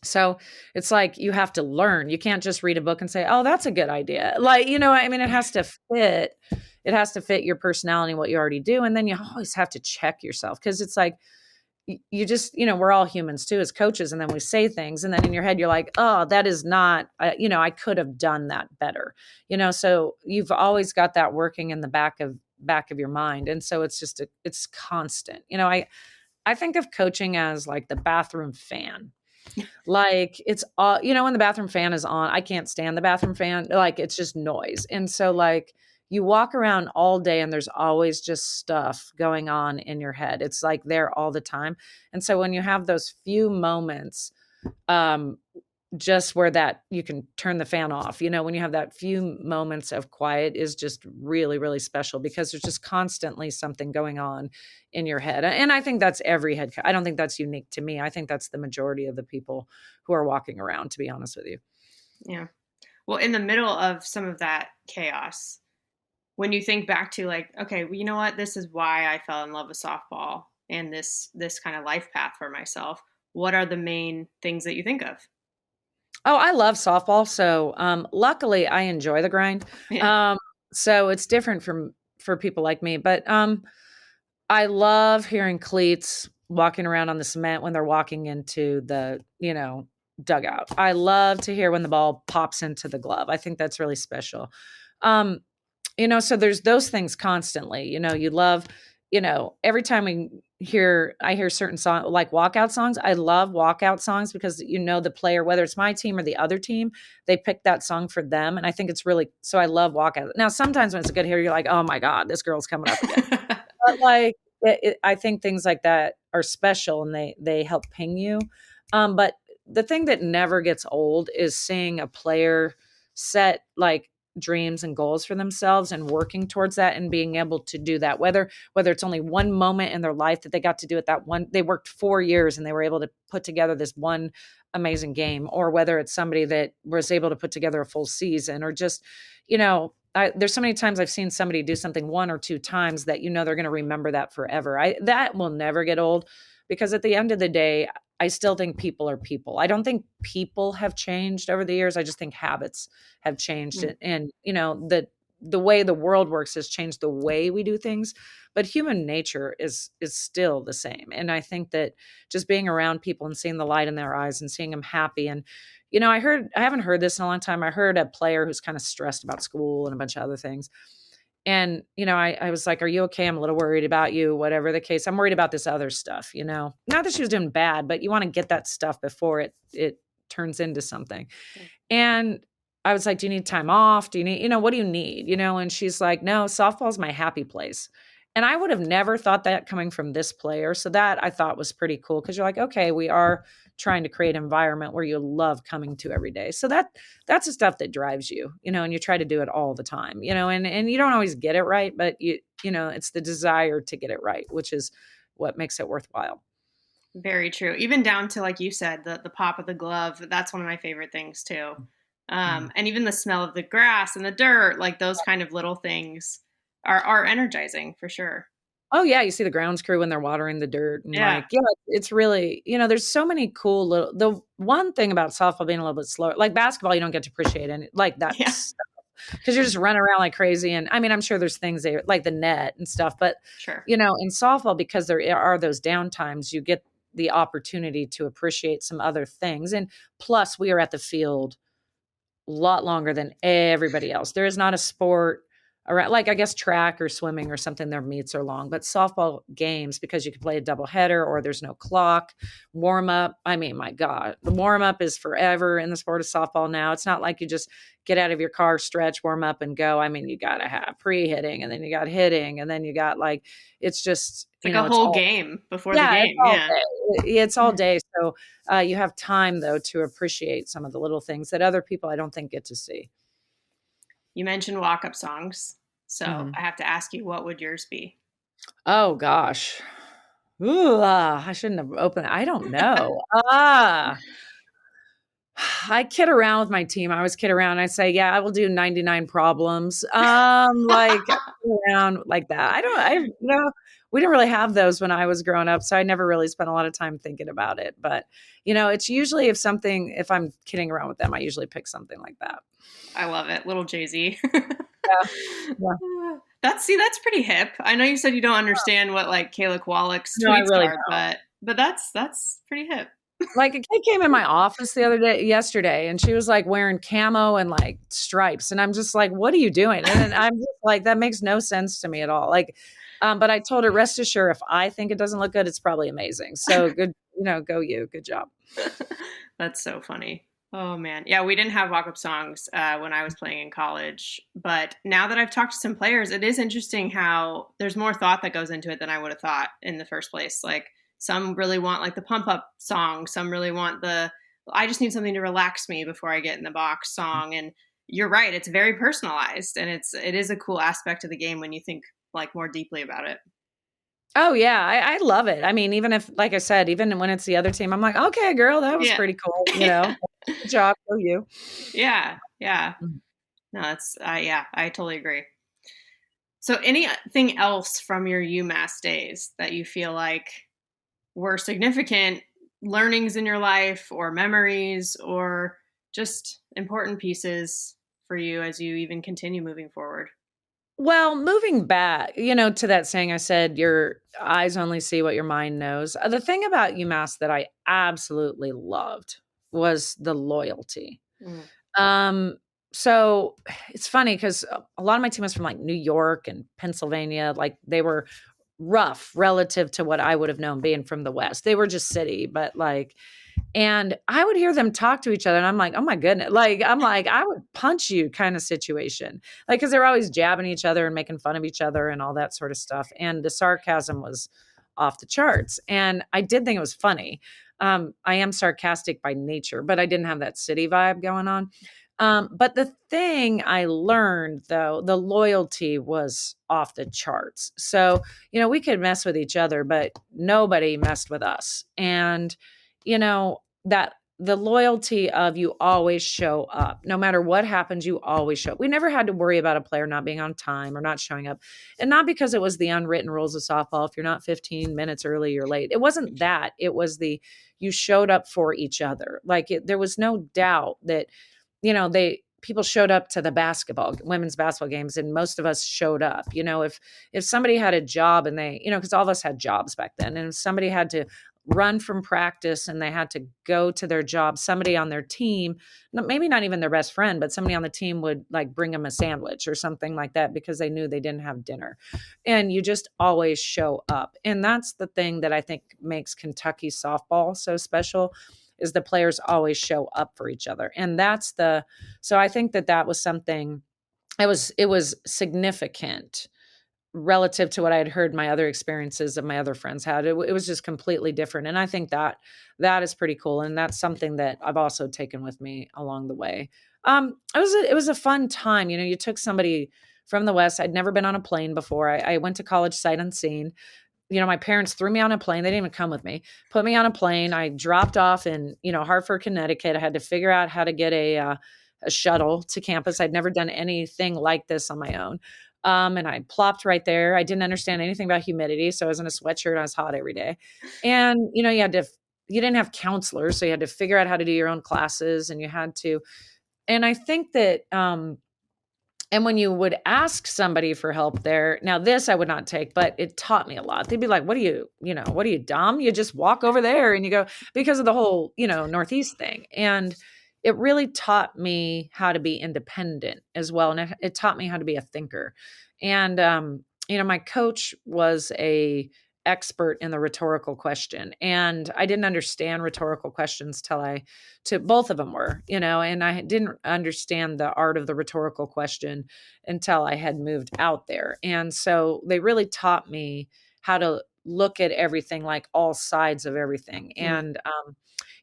so it's like you have to learn. You can't just read a book and say, oh, that's a good idea. It has to fit. It has to fit your personality and what you already do. And then you always have to check yourself, because it's like, you just, we're all humans too as coaches. And then we say things, and then in your head, you're like, oh, that is not, I could have done that better, so you've always got that working in the back of your mind. And so it's just, it's constant. I think of coaching as like the bathroom fan. It's all, when the bathroom fan is on, I can't stand the bathroom fan. It's just noise. And so you walk around all day and there's always just stuff going on in your head. It's like there all the time. And so when you have those few moments, just where that you can turn the fan off, when you have that few moments of quiet, is just really, really special, because there's just constantly something going on in your head. And I think that's every head. I don't think that's unique to me. I think that's the majority of the people who are walking around, to be honest with you. Yeah. Well, in the middle of some of that chaos, when you think back to okay, well, you know what, this is why I fell in love with softball and this kind of life path for myself, what are the main things that you think of? Oh, I love softball. So luckily I enjoy the grind. Yeah. So it's different for people like me, but I love hearing cleats walking around on the cement when they're walking into the, dugout. I love to hear when the ball pops into the glove. I think that's really special. So there's those things constantly, you love, every time I hear certain songs, like walkout songs. I love walkout songs because, the player, whether it's my team or the other team, they pick that song for them. And I think it's really, so I love walkout. Now, sometimes when it's a good hitter, you're like, oh my God, this girl's coming up again. But like, I think things like that are special and they help ping you. But the thing that never gets old is seeing a player set like dreams and goals for themselves and working towards that and being able to do that. Whether it's only one moment in their life that they got to do it, that one they worked 4 years and they were able to put together this one amazing game, or whether it's somebody that was able to put together a full season, or just, there's so many times I've seen somebody do something one or two times that they're going to remember that forever. That will never get old, because at the end of the day, I still think people are people. I don't think people have changed over the years. I just think habits have changed, and the way the world works has changed the way we do things, but human nature is still the same. And I think that just being around people and seeing the light in their eyes and seeing them happy. And I haven't heard this in a long time. I heard a player who's kind of stressed about school and a bunch of other things. And, I was like, are you okay? I'm a little worried about you, whatever the case. I'm worried about this other stuff, not that she was doing bad, but you want to get that stuff before it turns into something. And I was like, do you need time off? Do you need, what do you need? And she's like, no, softball's my happy place. And I would have never thought that coming from this player. So that I thought was pretty cool, because you're like, okay, we are trying to create an environment where you love coming to every day. So that's the stuff that drives you, and you try to do it all the time, and you don't always get it right, but it's the desire to get it right, which is what makes it worthwhile. Very true. Even down to, like you said, the pop of the glove. That's one of my favorite things too. And even the smell of the grass and the dirt, like those kind of little things are energizing for sure. Oh yeah, you see the grounds crew when they're watering the dirt, and it's really, there's so many cool little. The one thing about softball being a little bit slower, like basketball, you don't get to appreciate it like that because you're just running around like crazy. And I mean, I'm sure there's things there like the net and stuff, but sure, in softball, because there are those downtimes, you get the opportunity to appreciate some other things. And plus, we are at the field a lot longer than everybody else. There is not a sport around, like I guess track or swimming or something, their meets are long, but softball games, because you can play a double header or there's no clock, warm up. I mean, my God, the warm up is forever in the sport of softball now. It's not like you just get out of your car, stretch, warm up and go. I mean, you got to have pre-hitting, and then you got hitting, and then you got it's just like a whole game before the game. It's all day. So you have time though to appreciate some of the little things that other people I don't think get to see. You mentioned walk-up songs, so I have to ask you, what would yours be? Oh gosh, I shouldn't have opened it. I don't know. I kid around with my team. I always kid around. I say, yeah, I will do 99 problems. Like around like that. We didn't really have those when I was growing up, so I never really spent a lot of time thinking about it. But, it's usually if I'm kidding around with them, I usually pick something like that. I love it. Little Jay-Z. Yeah. That's pretty hip. I know you said you don't understand what like Kayla Kowalek's tweets are, but that's pretty hip. Like a kid came in my office yesterday, and she was like wearing camo and like stripes. And I'm just like, what are you doing? And I'm just like, that makes no sense to me at all. Like, but I told her, rest assured, if I think it doesn't look good, it's probably amazing. So good, go you. Good job. That's so funny. Oh man. Yeah, we didn't have walk-up songs when I was playing in college, but now that I've talked to some players, it is interesting how there's more thought that goes into it than I would have thought in the first place. Like some really want like the pump up song, some really want I just need something to relax me before I get in the box song. And you're right, it's very personalized, and it is a cool aspect of the game when you think like more deeply about it. Oh yeah, I love it. I mean, even if, like I said, even when it's the other team, I'm like, okay, girl, that was pretty cool. Good job, go you. Yeah. No, that's I totally agree. So, anything else from your UMass days that you feel like were significant learnings in your life, or memories, or just important pieces for you as you even continue moving forward? Well, moving back, to that saying I said, your eyes only see what your mind knows. The thing about UMass that I absolutely loved was the loyalty. So it's funny because a lot of my team was from like New York and Pennsylvania. Like they were rough relative to what I would have known being from the West. They were just city, but like, And I would hear them talk to each other and I'm like, oh my goodness. Like, I'm like, I would punch you kind of situation. Like, cause they're always jabbing each other and making fun of each other and all that sort of stuff. And the sarcasm was off the charts. And I did think it was funny. I am sarcastic by nature, but I didn't have that city vibe going on. But the thing I learned though, the loyalty was off the charts. So, we could mess with each other, but nobody messed with us. And, that the loyalty of you always show up. No matter what happens, you always show up. We never had to worry about a player not being on time or not showing up. And not because it was the unwritten rules of softball. If you're not 15 minutes early, you're late. It wasn't that. It was you showed up for each other. Like there was no doubt that, people showed up to the women's basketball games, and most of us showed up. If somebody had a job and they, because all of us had jobs back then, and if somebody had to run from practice and they had to go to their job, somebody on their team, maybe not even their best friend, but somebody on the team would like bring them a sandwich or something like that because they knew they didn't have dinner. And you just always show up. And that's the thing that I think makes Kentucky softball so special, is the players always show up for each other. And so I think that was something, it was significant relative to what I had heard my other experiences of my other friends had. It was just completely different. And I think that is pretty cool. And that's something that I've also taken with me along the way. It was a fun time. You took somebody from the West. I'd never been on a plane before. I went to college sight unseen. My parents threw me on a plane. They didn't even come with me, put me on a plane. I dropped off in, Hartford, Connecticut. I had to figure out how to get a shuttle to campus. I'd never done anything like this on my own. And I plopped right there. I didn't understand anything about humidity. So I was in a sweatshirt. I was hot every day. And, you didn't have counselors. So you had to figure out how to do your own classes, and and I think that, and when you would ask somebody for help there, now this I would not take, but it taught me a lot. They'd be like, what are you dumb? You just walk over there and you go, because of the whole, Northeast thing. And it really taught me how to be independent as well. And it taught me how to be a thinker. And, my coach was a expert in the rhetorical question. And I didn't understand rhetorical questions to both of them were, and I didn't understand the art of the rhetorical question until I had moved out there. And so they really taught me how to look at everything, like all sides of everything. And,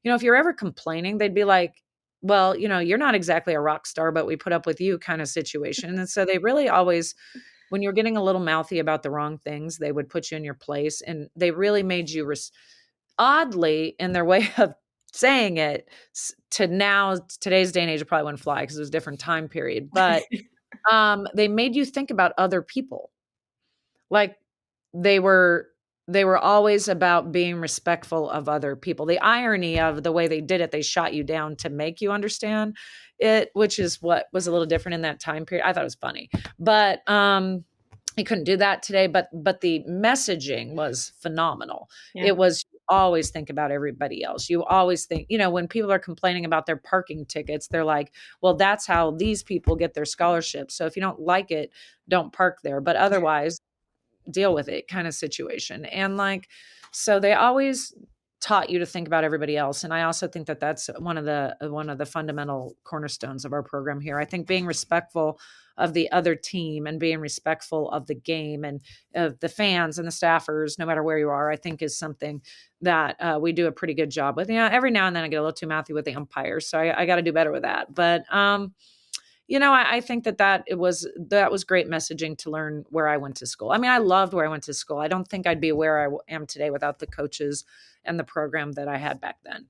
if you're ever complaining, they'd be like, well, you're not exactly a rock star, but we put up with you kind of situation. And so they really always, when you're getting a little mouthy about the wrong things, they would put you in your place, and they really made you oddly in their way of saying it today's day and age, it probably wouldn't fly because it was a different time period, but they made you think about other people. Like they were always about being respectful of other people. The irony of the way they did it, they shot you down to make you understand it, which is what was a little different in that time period. I thought it was funny, but you couldn't do that today. But the messaging was phenomenal. Yeah. It was always think about everybody else. You always think, when people are complaining about their parking tickets, they're like, well, that's how these people get their scholarships. So if you don't like it, don't park there. But otherwise, deal with it kind of situation. And so they always taught you to think about everybody else. And I also think that that's one of the fundamental cornerstones of our program here. I think being respectful of the other team and being respectful of the game and of the fans and the staffers, no matter where you are, I think is something that we do a pretty good job with. Every now and then I get a little too mouthy with the umpires, so I got to do better with that. But I think that was great messaging to learn where I went to school. I mean, I loved where I went to school. I don't think I'd be where I am today without the coaches and the program that I had back then.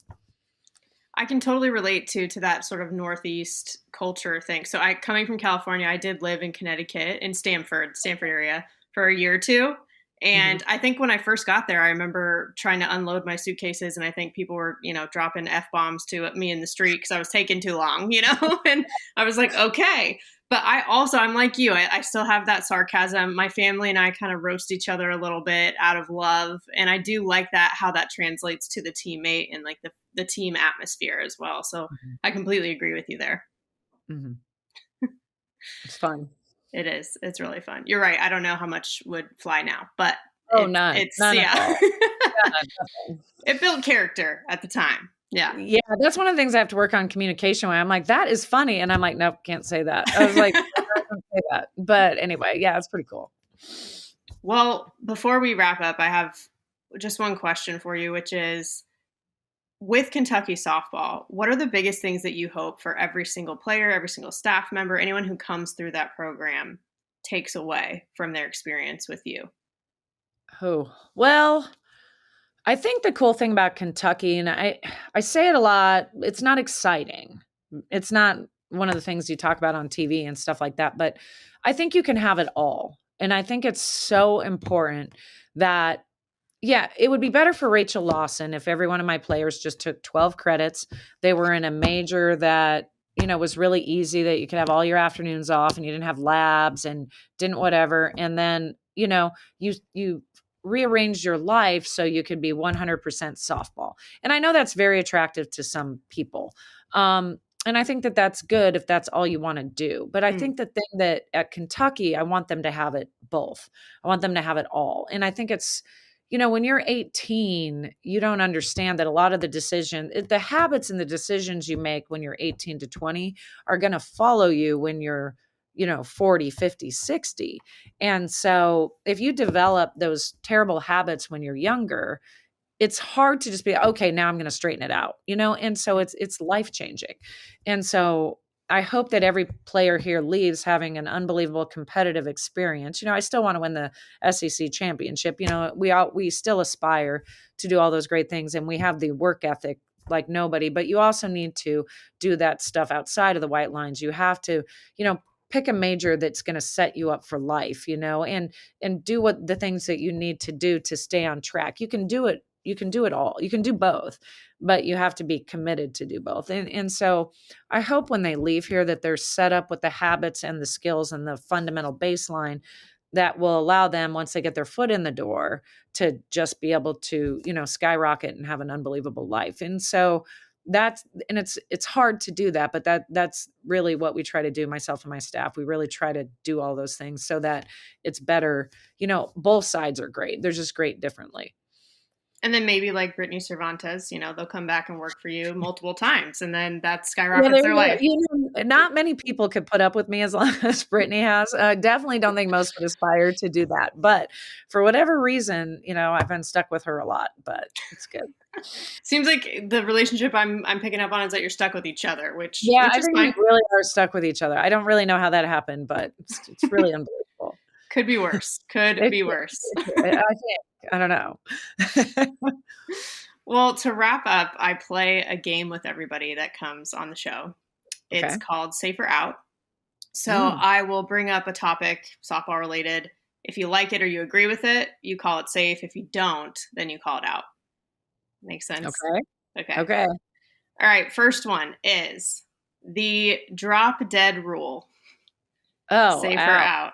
I can totally relate to that sort of Northeast culture thing. So coming from California, I did live in Connecticut in Stamford area for a year or two. And I think when I first got there, I remember trying to unload my suitcases, and I think people were, dropping F-bombs to me in the street because I was taking too long, and I was like, okay. But I'm like you, I still have that sarcasm. My family and I kind of roast each other a little bit out of love. And I do like that, how that translates to the teammate and like the team atmosphere as well. So I completely agree with you there. It's fun. It is. It's really fun. You're right. I don't know how much would fly now, but none. It's none yeah. It built character at the time. Yeah. Yeah, that's one of the things I have to work on communication with. I'm like, "That is funny," and I'm like, "Nope, can't say that." I was like, "I don't say that." But anyway, yeah, it's pretty cool. Well, before we wrap up, I have just one question for you, which is with Kentucky softball, what are the biggest things that you hope for every single player, every single staff member, anyone who comes through that program takes away from their experience with you? Oh, well, I think the cool thing about Kentucky, and I say it a lot, it's not exciting. It's not one of the things you talk about on TV and stuff like that, but I think you can have it all. And I think it's so important that yeah, it would be better for Rachel Lawson if every one of my players just took 12 credits. They were in a major that, was really easy, that you could have all your afternoons off and you didn't have labs and didn't whatever. And then, you rearranged your life so you could be 100% softball. And I know that's very attractive to some people. And I think that that's good if that's all you want to do. But I think the thing that at Kentucky, I want them to have it both. I want them to have it all. And I think it's, when you're 18, you don't understand that a lot of the habits and the decisions you make when you're 18 to 20 are going to follow you when you're, 40, 50, 60. And so if you develop those terrible habits when you're younger, it's hard to just be, okay, now I'm going to straighten it out, And so it's life changing. And so I hope that every player here leaves having an unbelievable competitive experience. I still want to win the SEC championship. We still aspire to do all those great things, and we have the work ethic like nobody, but you also need to do that stuff outside of the white lines. You have to, pick a major that's going to set you up for life, and do what the things that you need to do to stay on track. You can do it. You can do it all. You can do both, but you have to be committed to do both. And so I hope when they leave here that they're set up with the habits and the skills and the fundamental baseline that will allow them, once they get their foot in the door, to just be able to, skyrocket and have an unbelievable life. And so it's hard to do that, but that's really what we try to do, myself and my staff. We really try to do all those things so that it's better. Both sides are great. They're just great differently. And then maybe like Brittany Cervantes, they'll come back and work for you multiple times, and then that skyrockets their life. Not many people could put up with me as long as Brittany has. Definitely don't think most would aspire to do that. But for whatever reason, I've been stuck with her a lot, but it's good. Seems like the relationship I'm picking up on is that you're stuck with each other, which I think we really are stuck with each other. I don't really know how that happened, but it's really unbelievable. Could be worse. Could be worse. I don't know. Well, to wrap up, I play a game with everybody that comes on the show. It's called Safe or Out. So I will bring up a topic, softball related. If you like it or you agree with it, you call it safe. If you don't, then you call it out. Makes sense? Okay. All right. First one is the drop dead rule. Oh, safe or out.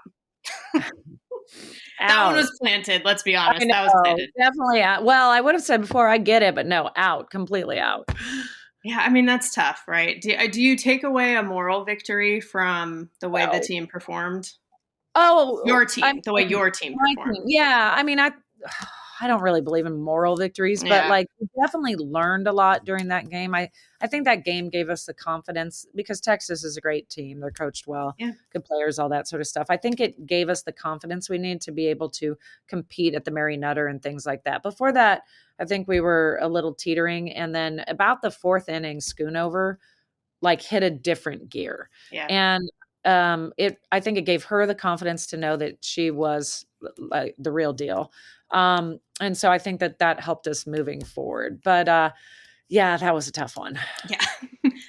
That one was planted. Let's be honest. That was planted. Definitely out. Well, I would have said before, I get it, but no, out, completely out. Yeah, I mean, that's tough, right? Do you take away a moral victory from the way the team performed? Oh, your team, the way your team performed. Yeah, I mean, I don't really believe in moral victories, but like we definitely learned a lot during that game. I think that game gave us the confidence because Texas is a great team. They're coached well, good players, all that sort of stuff. I think it gave us the confidence we need to be able to compete at the Mary Nutter and things like that. Before that, I think we were a little teetering. And then about the fourth inning, Schoonover like hit a different gear. Yeah. And I think it gave her the confidence to know that she was like the real deal. And so I think that helped us moving forward. But yeah, that was a tough one. Yeah.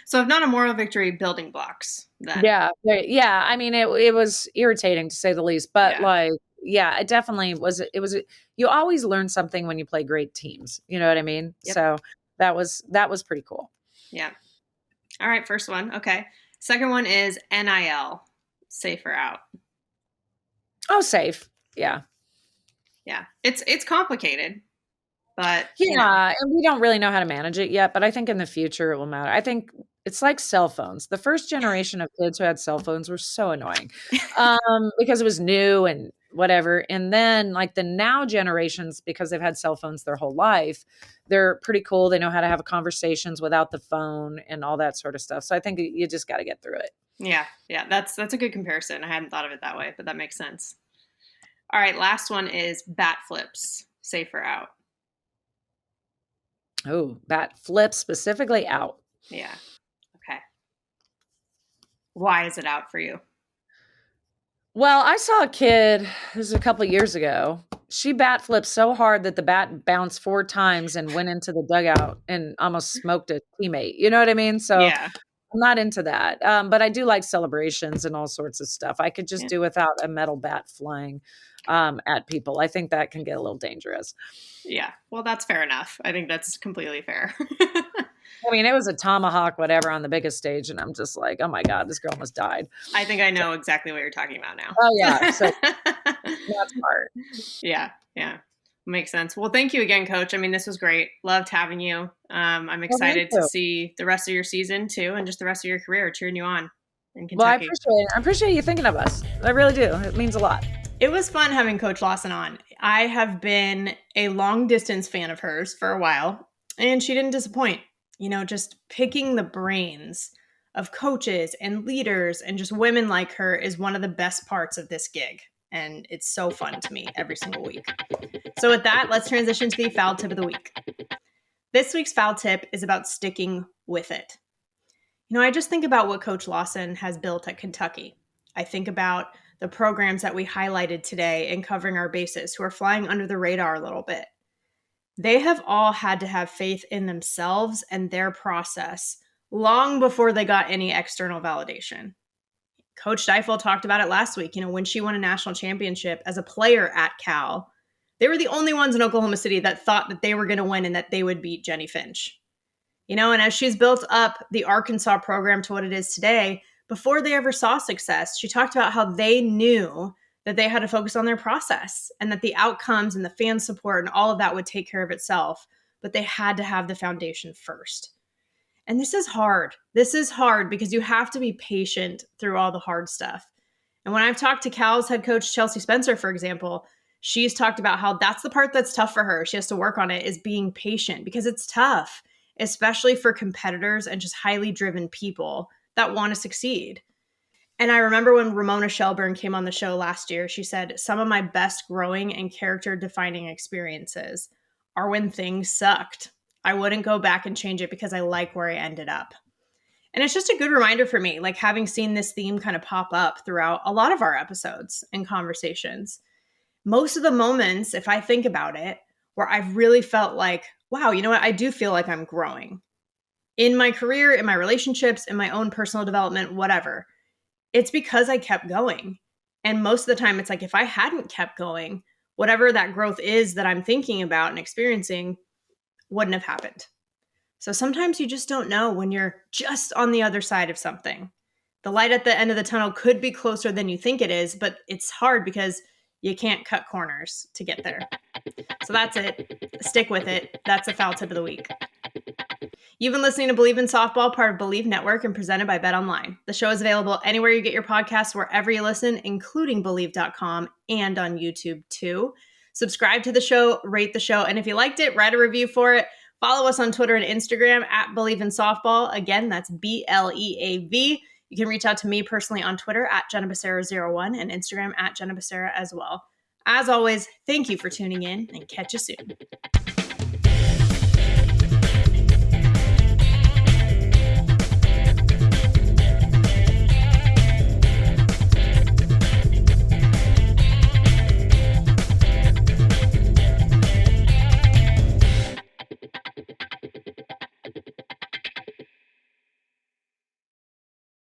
So if not a moral victory, building blocks then. Yeah. I mean, it was irritating to say the least, but it definitely was. You always learn something when you play great teams. You know what I mean? Yep. So that was pretty cool. Yeah. All right. First one. Okay. Second one is NIL. Safe or out? Oh, safe. Yeah. Yeah. It's complicated, but and we don't really know how to manage it yet, but I think in the future it will matter. I think it's like cell phones. The first generation of kids who had cell phones were so annoying because it was new and whatever. And then like the now generations, because they've had cell phones their whole life, they're pretty cool. They know how to have conversations without the phone and all that sort of stuff. So I think you just got to get through it. Yeah. That's a good comparison. I hadn't thought of it that way, but that makes sense. All right, last one is bat flips, safe or out? Oh, bat flips, specifically out. Yeah. Okay. Why is it out for you? Well, I saw a kid, this was a couple of years ago. She bat flipped so hard that the bat bounced 4 times and went into the dugout and almost smoked a teammate. You know what I mean? So Yeah. I'm not into that. But I do like celebrations and all sorts of stuff. I could just do without a metal bat flying at people. I think that can get a little dangerous. Yeah. Well, that's fair enough. I think that's completely fair. I mean, it was a tomahawk, whatever, on the biggest stage. And I'm just like, oh my God, this girl almost died. I think I know exactly what you're talking about now. Oh yeah. So that's hard. Yeah. Yeah. Makes sense. Well, thank you again, Coach. I mean, this was great. Loved having you. I'm excited to see the rest of your season too, and just the rest of your career, cheering you on in Kentucky. Well, I appreciate it. I appreciate you thinking of us. I really do. It means a lot. It was fun having Coach Lawson on. I have been a long distance fan of hers for a while, and she didn't disappoint. You know, just picking the brains of coaches and leaders and just women like her is one of the best parts of this gig. And it's so fun to me every single week. So with that, let's transition to the foul tip of the week. This week's foul tip is about sticking with it. You know, I just think about what Coach Lawson has built at Kentucky. I think about the programs that we highlighted today in covering our bases who are flying under the radar a little bit. They have all had to have faith in themselves and their process long before they got any external validation. Coach Deifel talked about it last week. You know, when she won a national championship as a player at Cal, they were the only ones in Oklahoma City that thought that they were going to win and that they would beat Jenny Finch. You know, and as she's built up the Arkansas program to what it is today, before they ever saw success, she talked about how they knew that they had to focus on their process and that the outcomes and the fan support and all of that would take care of itself, but they had to have the foundation first. And this is hard. This is hard because you have to be patient through all the hard stuff. And when I've talked to Cal's head coach, Chelsea Spencer, for example, she's talked about how that's the part that's tough for her. She has to work on it, is being patient, because it's tough, especially for competitors and just highly driven people that want to succeed. And I remember when Ramona Shelburne came on the show last year, she said, some of my best growing and character defining experiences are when things sucked. I wouldn't go back and change it because I like where I ended up. And it's just a good reminder for me, like having seen this theme kind of pop up throughout a lot of our episodes and conversations. Most of the moments, if I think about it, where I've really felt like, wow, you know what? I do feel like I'm growing in my career, in my relationships, in my own personal development, whatever. It's because I kept going. And most of the time, it's like, if I hadn't kept going, whatever that growth is that I'm thinking about and experiencing wouldn't have happened. So sometimes you just don't know when you're just on the other side of something. The light at the end of the tunnel could be closer than you think it is, but it's hard because you can't cut corners to get there. So that's it. Stick with it. That's a foul tip of the week. You've been listening to Bleav in Softball, part of Bleav Network and presented by BetOnline. The show is available anywhere you get your podcasts, wherever you listen, including Bleav.com and on YouTube too. Subscribe to the show, rate the show, and if you liked it, write a review for it. Follow us on Twitter and Instagram at Bleav in Softball. Again, that's BLEAV. You can reach out to me personally on Twitter at Jenna Becerra01 and Instagram at Jenna Becerra as well. As always, thank you for tuning in and catch you soon.